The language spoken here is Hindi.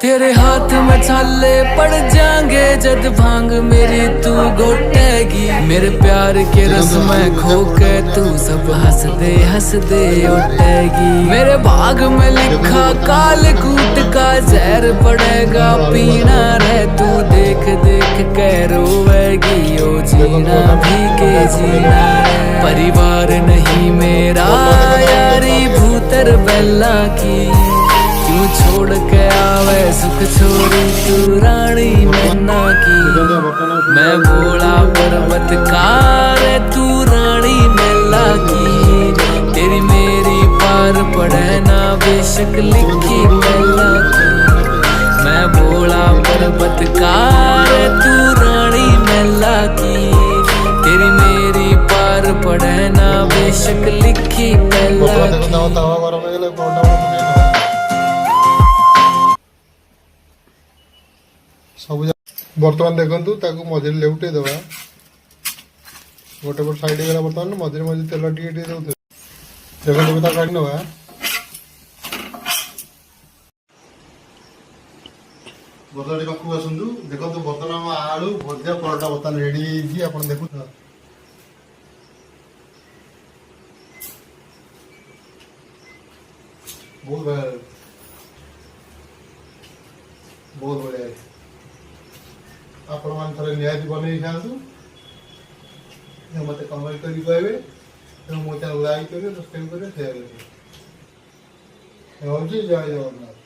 तेरे हाथ में छाले पड़ जाएंगे जद भांग मेरी तू घोटेगी। मेरे प्यार के रस में खो के तू सब हंस दे उठेगी। मेरे भाग में लिखा काल कूट का जहर पड़ेगा पीना रे तू देख देख के रोएगी। ओ जीना भी के जीना रे परिवार नहीं मेरा यारी भूतर बेला की। क्यों छोड़ के आवे सुख छोड़ी तू रानी मैना की। मैं भोला पर्वत कार तू रानी मेला की। तेरी मेरी पार पड़े ना बेशक लिखी मेला की। मैं भोला पर्वत कार तू रानी मेला की। तेरी मेरी पार पड़े ना बेशक लिखी मेला की। सब बर्तमान देखु मझे लेउटे दबा गोटे पट साइड गला बर्तमान मझे मझे तेल टे दे देखो काट ना बर्तमान पाखक आसतु देखो बर्तमान आलू भजा परोटा बर्तमान रेडी आप देखु बहुत बढ़िया आपण मान थरे निहाती बनै खातु मत कमेंट करी कहबे मो चैनल लाइक करियो सब्सक्राइब करियो शेयर करियो। जय जगन्नाथ।